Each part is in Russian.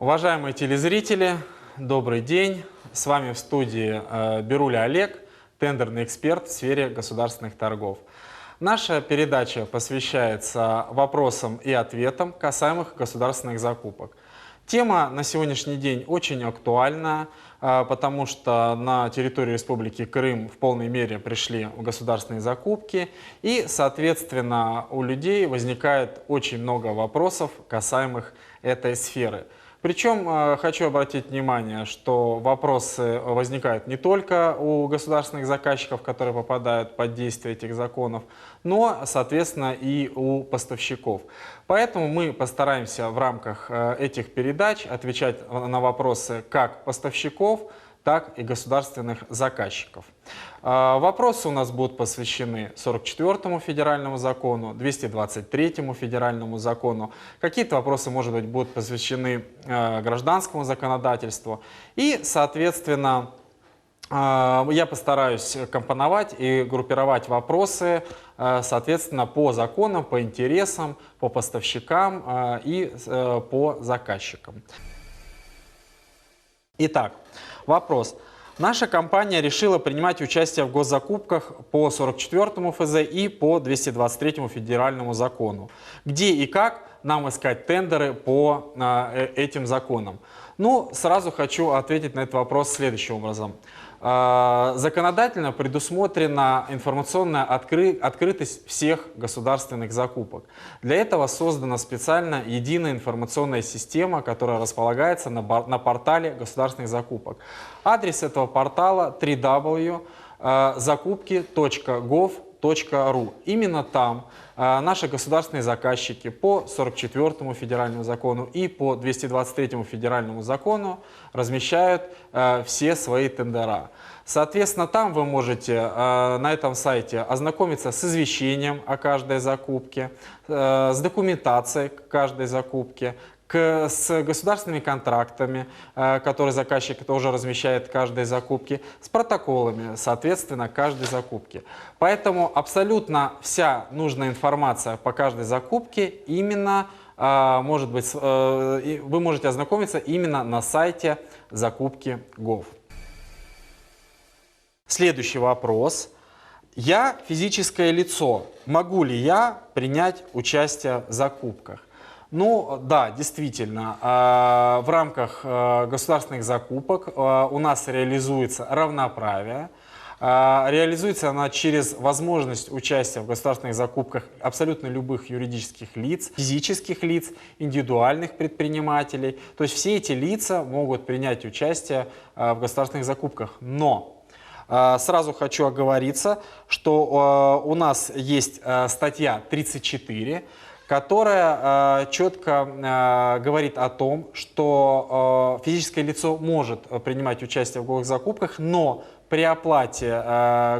Уважаемые телезрители, добрый день. С вами в студии Беруля Олег, тендерный эксперт в сфере государственных торгов. Наша передача посвящается вопросам и ответам, касаемых государственных закупок. Тема на сегодняшний день очень актуальна, потому что на территории Республики Крым в полной мере пришли государственные закупки, и, соответственно, у людей возникает очень много вопросов, касаемых этой сферы. Причем хочу обратить внимание, что вопросы возникают не только у государственных заказчиков, которые попадают под действие этих законов, но, соответственно, и у поставщиков. Поэтому мы постараемся в рамках этих передач отвечать на вопросы как поставщиков, так и государственных заказчиков. Вопросы у нас будут посвящены 44-му федеральному закону, 223-му федеральному закону. Какие-то вопросы, может быть, будут посвящены гражданскому законодательству. И, соответственно, я постараюсь компоновать и группировать вопросы, соответственно, по законам, по интересам, по поставщикам и по заказчикам. Итак, вопрос. Наша компания решила принимать участие в госзакупках по 44-му ФЗ и по 223-му федеральному закону. Где и как нам искать тендеры по этим законам? Ну, сразу хочу ответить на этот вопрос следующим образом. Законодательно предусмотрена информационная открытость всех государственных закупок. Для этого создана специально единая информационная система, которая располагается на портале государственных закупок. Адрес этого портала www.закупки.gov.ru. Именно там наши государственные заказчики по 44-му федеральному закону и по 223-му федеральному закону размещают все свои тендера. Соответственно, там вы можете на этом сайте ознакомиться с извещением о каждой закупке, с документацией к каждой закупке, с государственными контрактами, которые заказчик тоже размещает в каждой закупке, с протоколами, соответственно, каждой закупки. Поэтому абсолютно вся нужная информация по каждой закупке именно вы можете ознакомиться именно на сайте закупки.gov. Следующий вопрос. Я физическое лицо. Могу ли я принять участие в закупках? Ну да, действительно, в рамках государственных закупок у нас реализуется равноправие. Реализуется она через возможность участия в государственных закупках абсолютно любых юридических лиц, физических лиц, индивидуальных предпринимателей. То есть все эти лица могут принять участие в государственных закупках. Но сразу хочу оговориться, что у нас есть статья 34, которая четко говорит о том, что физическое лицо может принимать участие в госзакупках, но при оплате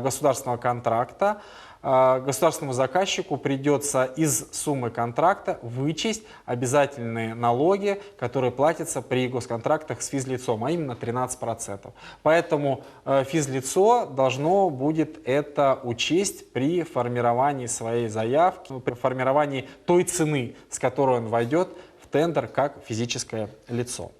государственного контракта государственному заказчику придется из суммы контракта вычесть обязательные налоги, которые платятся при госконтрактах с физлицом, а именно 13%. Поэтому физлицо должно будет это учесть при формировании своей заявки, при формировании той цены, с которой он войдет в тендер как физическое лицо.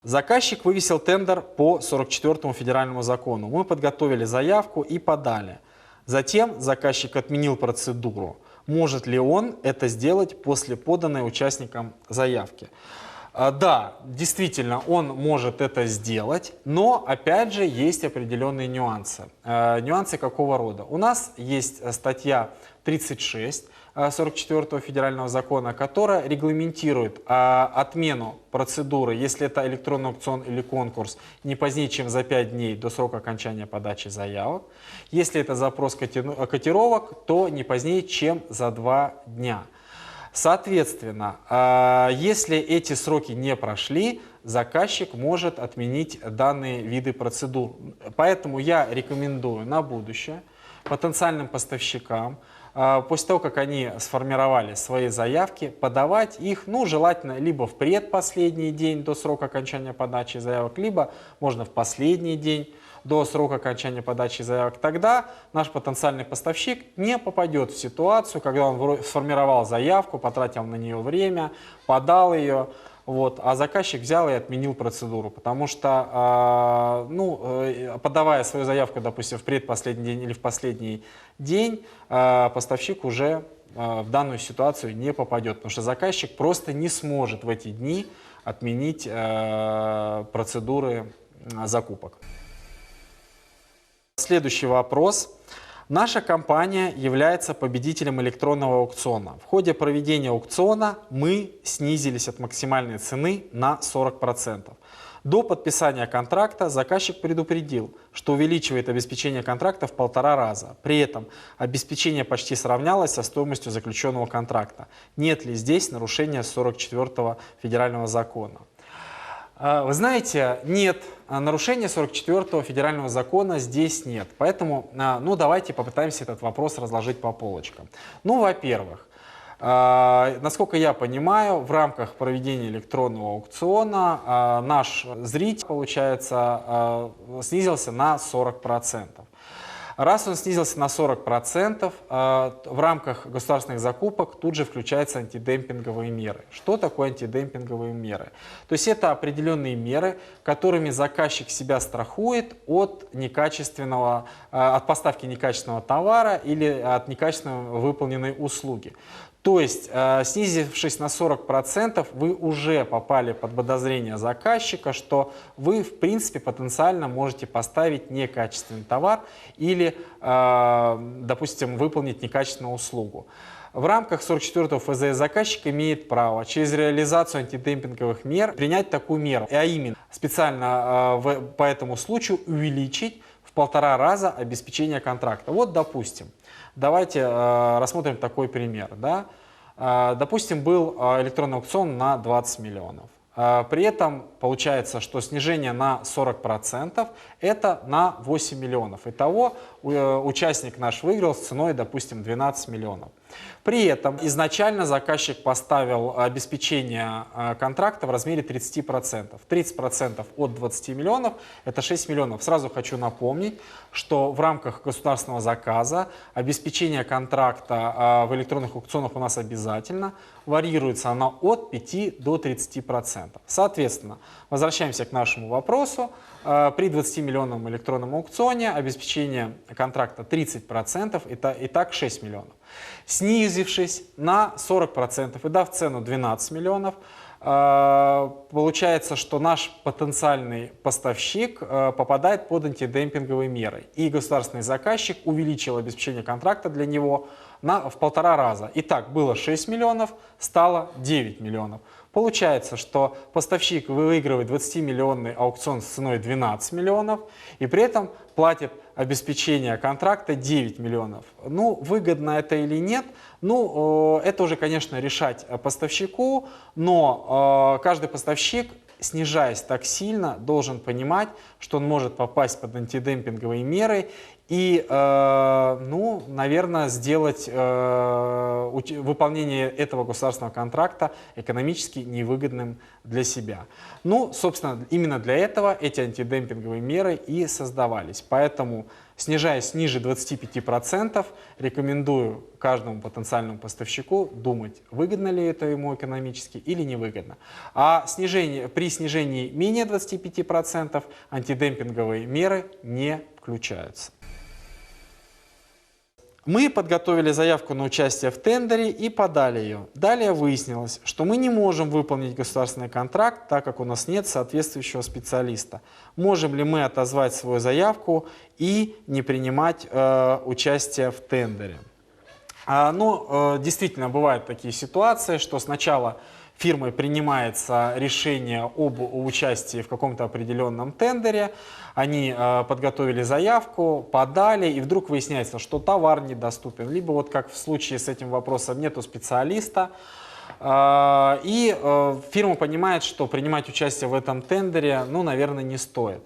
Заказчик вывесил тендер по 44-му федеральному закону. Мы подготовили заявку и подали. Затем заказчик отменил процедуру. Может ли он это сделать после поданной участникам заявки? Да, действительно, он может это сделать, но, опять же, есть определенные нюансы. Нюансы какого рода? У нас есть статья 36 44-го федерального закона, которая регламентирует отмену процедуры, если это электронный аукцион или конкурс, не позднее, чем за 5 дней до срока окончания подачи заявок. Если это запрос котировок, то не позднее, чем за 2 дня. Соответственно, если эти сроки не прошли, заказчик может отменить данные виды процедур. Поэтому я рекомендую на будущее потенциальным поставщикам, после того, как они сформировали свои заявки, подавать их, ну, желательно либо в предпоследний день до срока окончания подачи заявок, либо можно в последний день до срока окончания подачи заявок. Тогда наш потенциальный поставщик не попадет в ситуацию, когда он сформировал заявку, потратил на нее время, подал ее, вот, а заказчик взял и отменил процедуру, потому что, подавая свою заявку, допустим, в предпоследний день или в последний день, поставщик уже в данную ситуацию не попадет, потому что заказчик просто не сможет в эти дни отменить процедуры закупок. Следующий вопрос. Наша компания является победителем электронного аукциона. В ходе проведения аукциона мы снизились от максимальной цены на 40%. До подписания контракта заказчик предупредил, что увеличивает обеспечение контракта в 1,5 раза. При этом обеспечение почти сравнялось со стоимостью заключенного контракта. Нет ли здесь нарушения 44-го федерального закона? Вы знаете, нет, нарушения 44-го федерального закона здесь нет. Поэтому, давайте попытаемся этот вопрос разложить по полочкам. Во-первых, насколько я понимаю, в рамках проведения электронного аукциона наш зритель, получается, снизился на 40%. Раз он снизился на 40%, в рамках государственных закупок тут же включаются антидемпинговые меры. Что такое антидемпинговые меры? То есть это определенные меры, которыми заказчик себя страхует от поставки некачественного товара или от некачественно выполненной услуги. То есть, снизившись на 40%, вы уже попали под подозрение заказчика, что вы, в принципе, потенциально можете поставить некачественный товар или, допустим, выполнить некачественную услугу. В рамках 44-го ФЗ заказчик имеет право через реализацию антидемпинговых мер принять такую меру, а именно специально по этому случаю увеличить в 1,5 раза обеспечение контракта. Вот, допустим, давайте рассмотрим такой пример. Да? Допустим, был электронный аукцион на 20 миллионов. При этом получается, что снижение на 40% это на 8 миллионов. Итого участник наш выиграл с ценой, допустим, 12 миллионов. При этом изначально заказчик поставил обеспечение контракта в размере 30%. 30% от 20 миллионов – это 6 миллионов. Сразу хочу напомнить, что в рамках государственного заказа обеспечение контракта в электронных аукционах у нас обязательно. Варьируется оно от 5 до 30%. Соответственно, возвращаемся к нашему вопросу. При 20-миллионном электронном аукционе обеспечение контракта 30%, итак 6 миллионов. Снизившись на 40% и дав цену 12 миллионов, получается, что наш потенциальный поставщик попадает под антидемпинговые меры. И государственный заказчик увеличил обеспечение контракта для него в 1,5 раза. Итак, было 6 миллионов, стало 9 миллионов. Получается, что поставщик выигрывает 20-миллионный аукцион с ценой 12 миллионов и при этом платит обеспечение контракта 9 миллионов. Выгодно это или нет, это уже, конечно, решать поставщику, но каждый поставщик, снижаясь так сильно, должен понимать, что он может попасть под антидемпинговые меры и, наверное, сделать выполнение этого государственного контракта экономически невыгодным для себя. Собственно, именно для этого эти антидемпинговые меры и создавались. Поэтому, снижаясь ниже 25%, рекомендую каждому потенциальному поставщику думать, выгодно ли это ему экономически или невыгодно. А при снижении менее 25% антидемпинговые меры не включаются. Мы подготовили заявку на участие в тендере и подали ее. Далее выяснилось, что мы не можем выполнить государственный контракт, так как у нас нет соответствующего специалиста. Можем ли мы отозвать свою заявку и не принимать участие в тендере? Действительно, бывают такие ситуации, что сначала фирмой принимается решение об участии в каком-то определенном тендере, они подготовили заявку, подали, и вдруг выясняется, что товар недоступен, либо вот как в случае с этим вопросом нету специалиста, и фирма понимает, что принимать участие в этом тендере, наверное, не стоит.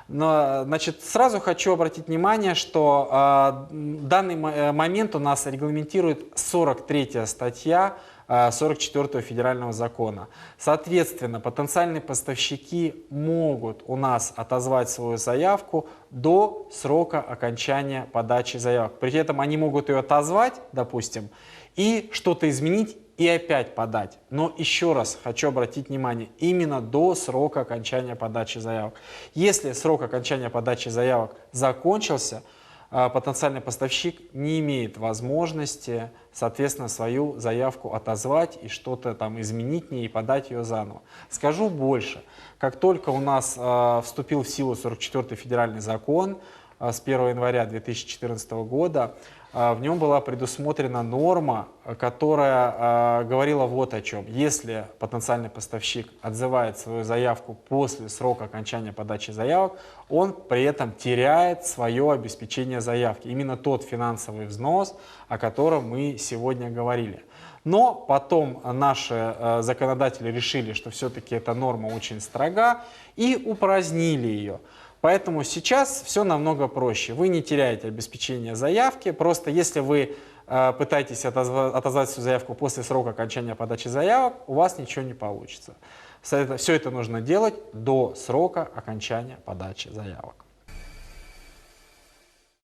Но, сразу хочу обратить внимание, что данный момент у нас регламентирует 43-я статья 44-го федерального закона. Соответственно, потенциальные поставщики могут у нас отозвать свою заявку до срока окончания подачи заявок. При этом они могут ее отозвать, допустим, и что-то изменить и опять подать. Но еще раз хочу обратить внимание, именно до срока окончания подачи заявок. Если срок окончания подачи заявок закончился, потенциальный поставщик не имеет возможности, соответственно, свою заявку отозвать и что-то там изменить в ней и подать ее заново. Скажу больше. Как только у нас вступил в силу 44-й федеральный закон с 1 января 2014 года, в нем была предусмотрена норма, которая говорила вот о чем. Если потенциальный поставщик отзывает свою заявку после срока окончания подачи заявок, он при этом теряет свое обеспечение заявки. Именно тот финансовый взнос, о котором мы сегодня говорили. Но потом наши законодатели решили, что все-таки эта норма очень строга и упразднили ее. Поэтому сейчас все намного проще. Вы не теряете обеспечение заявки. Просто если вы пытаетесь отозвать свою заявку после срока окончания подачи заявок, у вас ничего не получится. Все это нужно делать до срока окончания подачи заявок.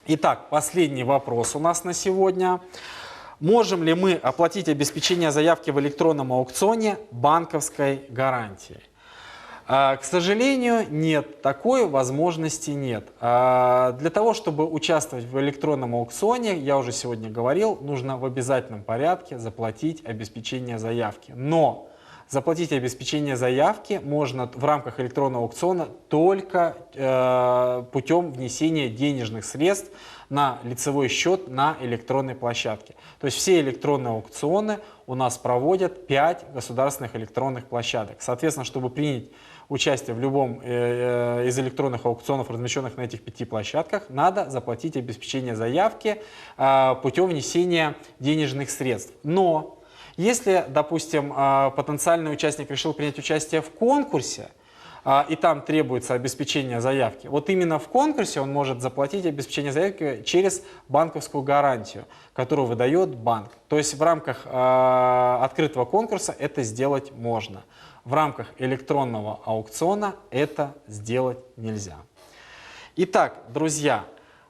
Итак, последний вопрос у нас на сегодня. Можем ли мы оплатить обеспечение заявки в электронном аукционе банковской гарантией? К сожалению, нет, такой возможности нет. Для того, чтобы участвовать в электронном аукционе, я уже сегодня говорил, нужно в обязательном порядке заплатить обеспечение заявки. Но заплатить обеспечение заявки можно в рамках электронного аукциона только путем внесения денежных средств на лицевой счет на электронной площадке. То есть все электронные аукционы у нас проводят 5 государственных электронных площадок. Соответственно, чтобы принять участие в любом из электронных аукционов, размещенных на этих 5 площадках, надо заплатить обеспечение заявки путем внесения денежных средств. Но если, допустим, потенциальный участник решил принять участие в конкурсе, и там требуется обеспечение заявки, вот именно в конкурсе он может заплатить обеспечение заявки через банковскую гарантию, которую выдает банк. То есть в рамках открытого конкурса это сделать можно. В рамках электронного аукциона это сделать нельзя. Итак, друзья,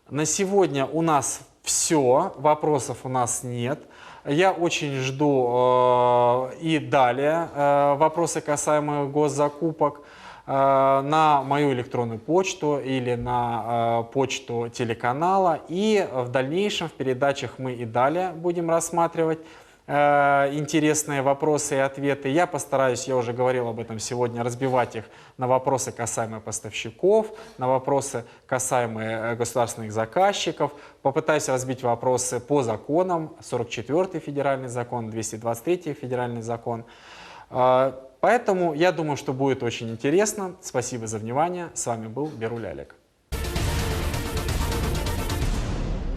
на сегодня у нас все, вопросов у нас нет. Я очень жду и далее вопросы, касаемые госзакупок, на мою электронную почту или на почту телеканала. И в дальнейшем в передачах мы и далее будем рассматривать интересные вопросы и ответы. Я постараюсь, я уже говорил об этом сегодня, разбивать их на вопросы, касаемые поставщиков, на вопросы, касаемые государственных заказчиков. Попытаюсь разбить вопросы по законам, 44-й федеральный закон, 223-й федеральный закон. Поэтому я думаю, что будет очень интересно. Спасибо за внимание. С вами был Беруль Олег.